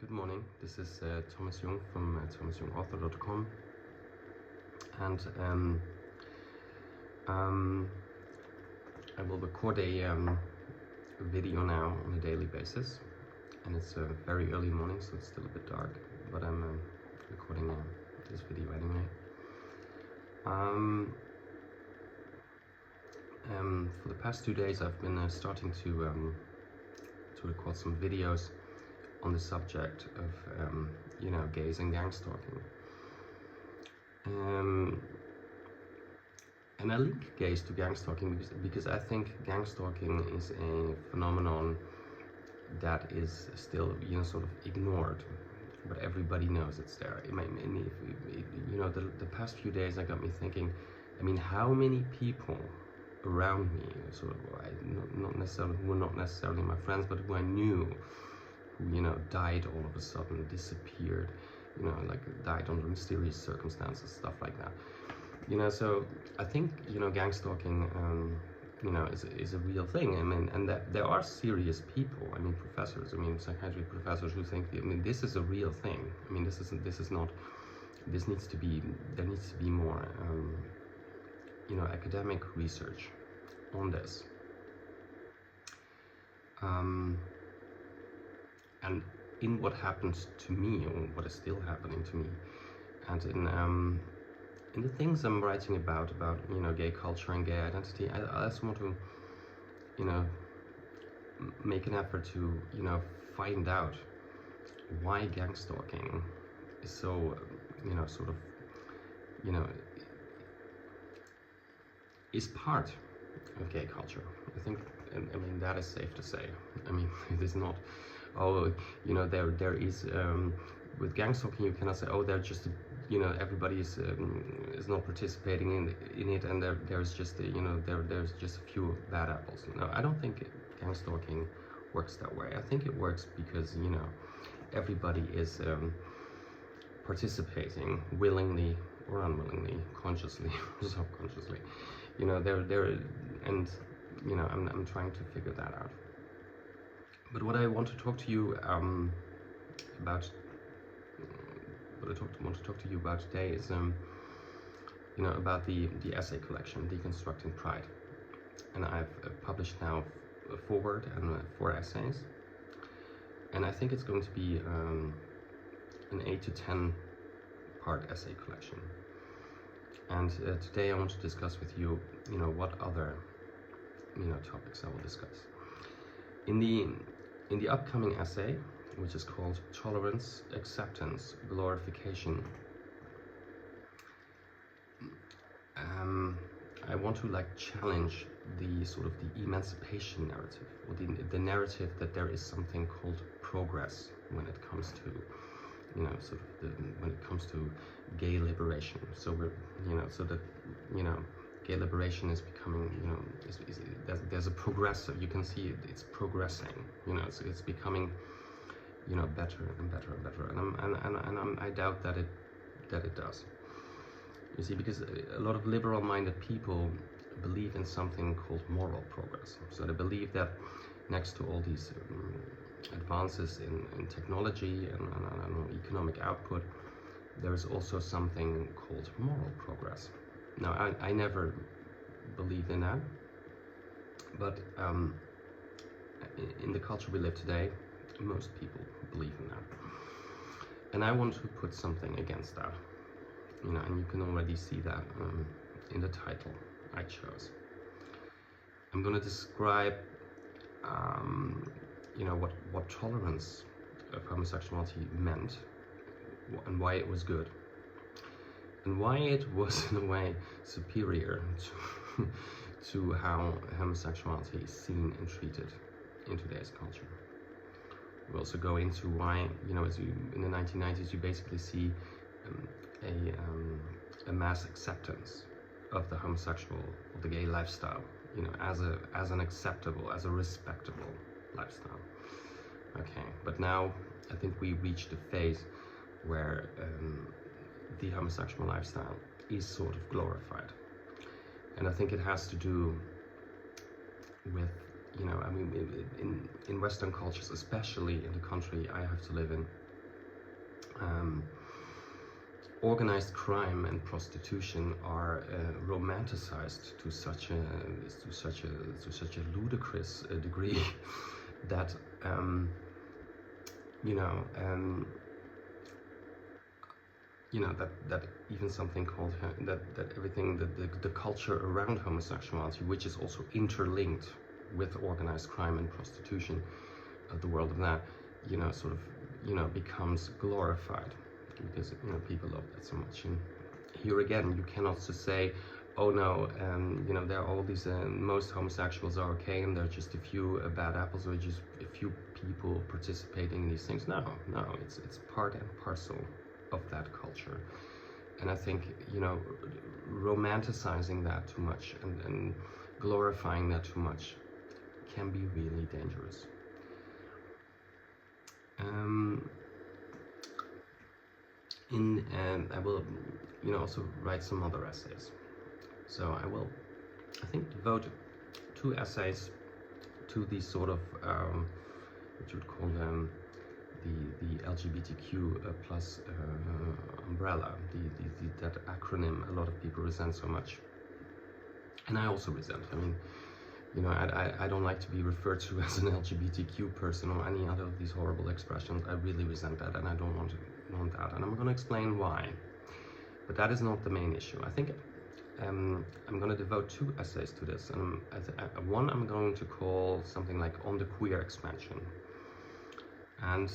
Good morning, this is Thomas Jung from thomasjungauthor.com, and I will record a video now on a daily basis, and it's a very early morning, so it's still a bit dark, but I'm recording this video anyway. For the past 2 days I've been starting to record some videos on the subject of gays and gangstalking, and I link gays to gangstalking because I think gangstalking is a phenomenon that is still sort of ignored, but everybody knows it's there. The past few days I got me thinking. I mean, how many people around me, sort of, who were not necessarily my friends, but who I knew, who died all of a sudden, disappeared, like died under mysterious circumstances, stuff like that. So I think gangstalking is a real thing. I mean, and that there are serious people. I mean, professors. I mean, psychiatry professors who think. This is a real thing. I mean, there needs to be more academic research on this. And in what happens to me, or what is still happening to me, and in the things I'm writing about gay culture and gay identity, I just want to make an effort to find out why gangstalking is so is part of gay culture. I think, I mean, that is safe to say. I mean, it is not, there is, with gangstalking you cannot say, they're just, everybody is not participating in it, and there's just, there's just a few bad apples. No, I don't think gangstalking works that way. I think it works because, everybody is participating willingly or unwillingly, consciously or subconsciously. I'm trying to figure that out. But what I want to talk to you about, today is, about the essay collection, Deconstructing Pride. And I've published now a foreword and 4 essays. And I think it's going to be an 8 to 10 part essay collection. And today I want to discuss with you, what other, topics I will discuss. In the upcoming essay, which is called Tolerance, Acceptance, Glorification, I want to challenge the sort of the emancipation narrative, or the narrative that there is something called progress when it comes to when it comes to gay liberation. So gay liberation is becoming, there's a progress. You can see it's progressing. It's becoming, better and better and better. And I doubt that it does. You see, because a lot of liberal-minded people believe in something called moral progress. So they believe that next to all these advances in technology and economic output, there is also something called moral progress. Now, I never believed in that, but in the culture we live today, most people believe in that. And I want to put something against that, and you can already see that in the title I chose. I'm going to describe what tolerance of homosexuality meant, and why it was good, and why it was in a way superior to how homosexuality is seen and treated in today's culture. We'll also go into why, as in the 1990s, you basically see a mass acceptance of the homosexual, of the gay lifestyle, as an acceptable, as a respectable lifestyle. Okay, but now I think we reached a phase where the homosexual lifestyle is sort of glorified, and I think it has to do with, in Western cultures, especially in the country I have to live in, um, organized crime and prostitution are romanticized to such a ludicrous degree that you know that even something called that everything that the culture around homosexuality, which is also interlinked with organized crime and prostitution, the world of that, sort of becomes glorified, because people love that so much. And here again, you cannot just say, oh no, there are all these most homosexuals are okay and there are just a few bad apples, or just a few people participating in these things. No, it's part and parcel of that culture. And I think romanticizing that too much and glorifying that too much can be really dangerous. I will also write some other essays. So I will, I think, devote 2 essays to these sort of what you would call them the LGBTQ plus umbrella, that acronym a lot of people resent so much, and I also resent. I mean, I don't like to be referred to as an LGBTQ person or any other of these horrible expressions. I really resent that, and I don't want that, and I'm going to explain why. But that is not the main issue. I think I'm going to devote 2 essays to this, and one I'm going to call something like "On the Queer Expansion," and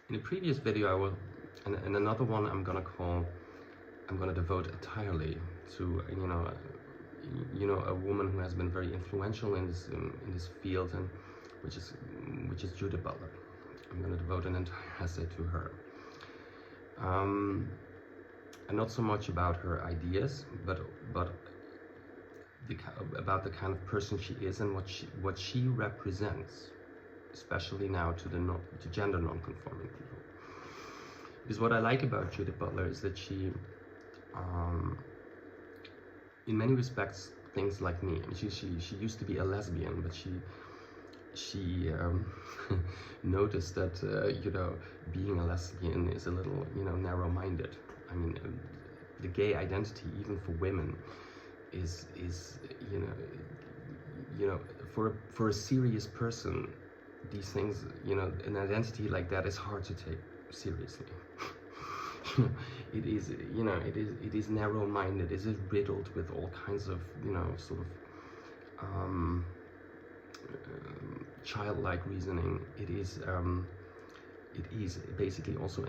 in a previous video I will, and another one I'm going to devote entirely to a woman who has been very influential in this field, and which is Judith Butler. I'm going to devote an entire essay to her. And not so much about her ideas, but about the kind of person she is and what she represents, especially now to gender non-conforming people. Because what I like about Judith Butler is that she, in many respects, thinks like me. I mean, she used to be a lesbian, but she noticed that being a lesbian is a little narrow-minded. I mean, the gay identity, even for women, is for a serious person, these things, an identity like that is hard to take seriously. It is narrow-minded. It is riddled with all kinds of sort of childlike reasoning. It is basically also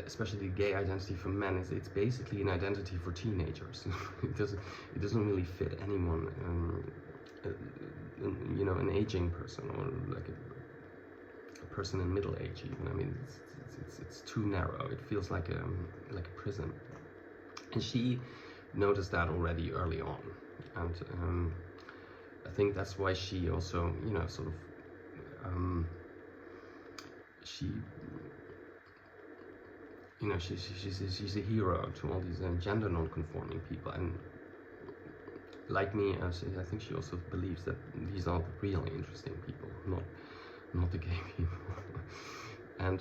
especially the gay identity for men, it's basically an identity for teenagers. It doesn't really fit anyone, an aging person, or like a person in middle age even. I mean, it's too narrow. It feels like a prison. And she noticed that already early on, and I think that's why she also sort of she's a hero to all these gender non-conforming people, and like me, I think she also believes that these are the really interesting people, not the gay people. And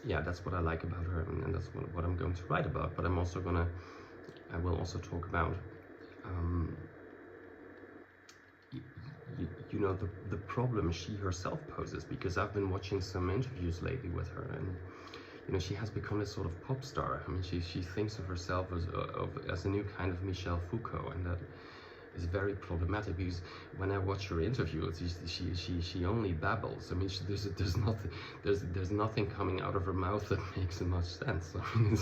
yeah, that's what I like about her, and that's what I'm going to write about. But I will also talk about the problem she herself poses, because I've been watching some interviews lately with her, and she has become this sort of pop star. I mean, she thinks of herself as a new kind of Michel Foucault, and that is very problematic, because when I watch her interviews, she only babbles. I mean, there's nothing coming out of her mouth that makes much sense. I mean,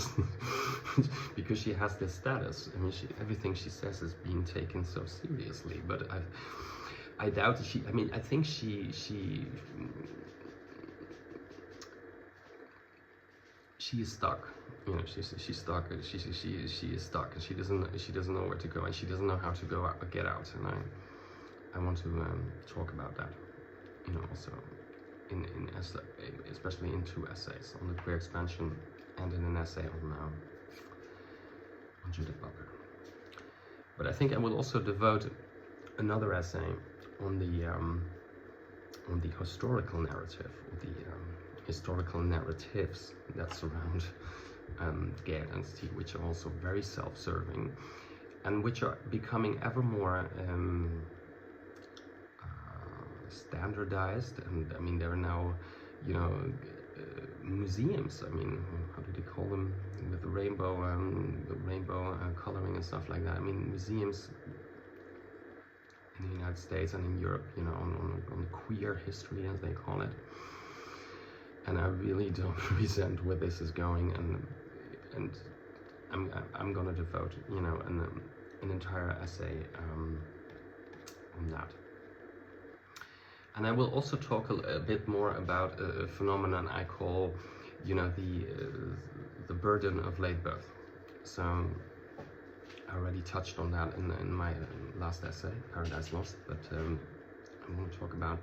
because she has this status. I mean, everything she says is being taken so seriously. But I doubt that I mean, I think she is stuck. She's stuck. She is stuck, and she doesn't know where to go, and she doesn't know how to get out. And I want to talk about that. Also especially in 2 essays, on the queer expansion and in an essay on Judith Butler. But I think I will also devote another essay on the historical narrative, historical narratives that surround gay identity, which are also very self-serving and which are becoming ever more standardized. And I mean, there are now, you know, museums. I mean, how do they call them, with the rainbow coloring and stuff like that. I mean, museums in the United States and in Europe, you know, on queer history, as they call it. And I really don't resent where this is going, and I'm gonna devote, you know, an entire essay on that. And I will also talk a bit more about a phenomenon I call, you know, the burden of late birth. So I already touched on that in my last essay, Paradise Lost, but I want to talk about,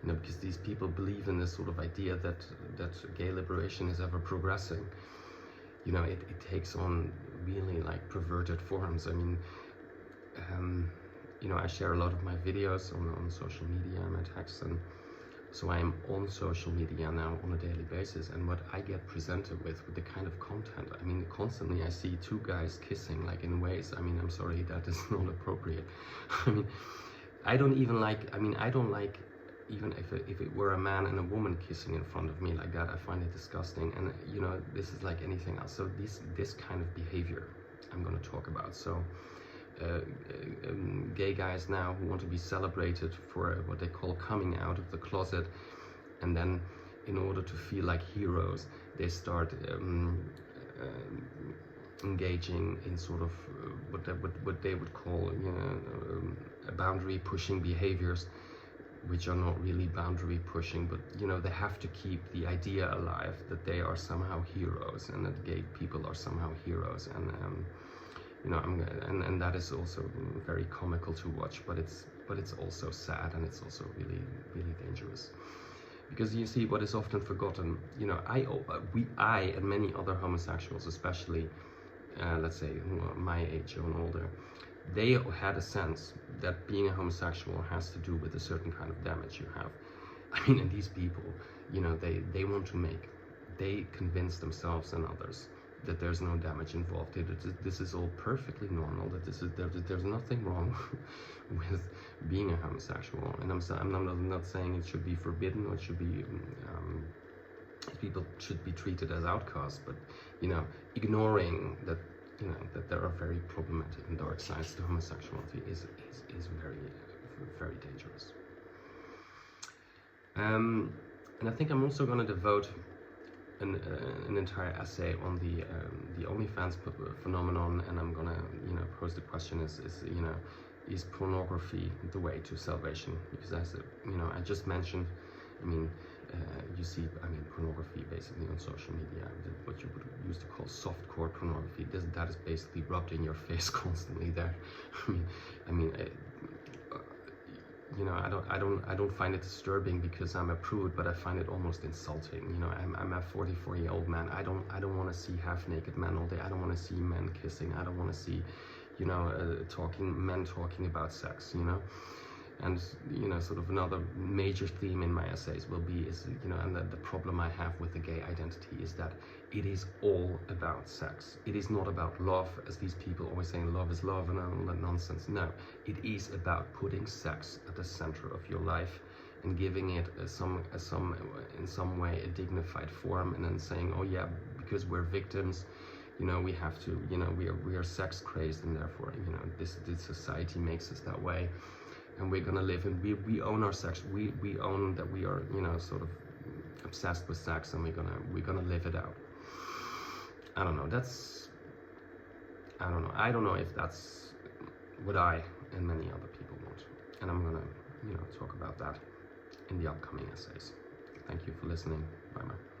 you know, because these people believe in this sort of idea that gay liberation is ever progressing. You know, it takes on really like perverted forms. I mean, you know, I share a lot of my videos on social media and my texts, and so I am on social media now on a daily basis, and what I get presented with the kind of content, I mean, constantly I see two guys kissing, like in ways, I mean, I'm sorry, that is not appropriate. I mean, I don't even like, I mean, I don't like, even if it were a man and a woman kissing in front of me like that, I find it disgusting. And you know, this is like anything else. So this kind of behavior I'm going to talk about. So gay guys now who want to be celebrated for what they call coming out of the closet, and then in order to feel like heroes, they start engaging in sort of what they would call, you know, boundary pushing behaviors, which are not really boundary pushing, but you know, they have to keep the idea alive that they are somehow heroes and that gay people are somehow heroes. And you know, and that is also very comical to watch, but it's also sad, and it's also really, really dangerous. Because you see, what is often forgotten, you know, I and many other homosexuals, especially let's say who are my age or older, they had a sense that being a homosexual has to do with a certain kind of damage you have. I mean, and these people, you know, they want to they convince themselves and others that there's no damage involved. This is all perfectly normal, that there's nothing wrong with being a homosexual. And I'm not saying it should be forbidden or it should be, people should be treated as outcasts, but, you know, ignoring that, you know, that there are very problematic and dark sides to homosexuality is very, very dangerous. And I think I'm also going to devote an entire essay on the OnlyFans phenomenon, and I'm gonna, you know, pose the question: is you know, is pornography the way to salvation? Because as you know, I just mentioned, I mean, you see, I mean, pornography basically on social media, what you would used to call softcore pornography. That is basically rubbed in your face constantly there. I mean. You know, I don't find it disturbing because I'm a prude, but I find it almost insulting. You know, I'm a 44-year-old man. I don't want to see half-naked men all day. I don't want to see men kissing. I don't want to see, you know, men talking about sex. You know, and you know, sort of another major theme in my essays will be you know, and the problem I have with the gay identity is that it is all about sex. It is not about love, as these people always saying love is love and all that nonsense. No, it is about putting sex at the center of your life and giving it in some way a dignified form, and then saying, oh yeah, because we're victims, you know, we have to, you know, we are sex crazed, and therefore, you know, this society makes us that way, and we're gonna live, and we own our sex. We own that we are, you know, sort of obsessed with sex, and we're gonna live it out. I don't know. I don't know if that's what I and many other people want. And I'm gonna, you know, talk about that in the upcoming essays. Thank you for listening. Bye bye.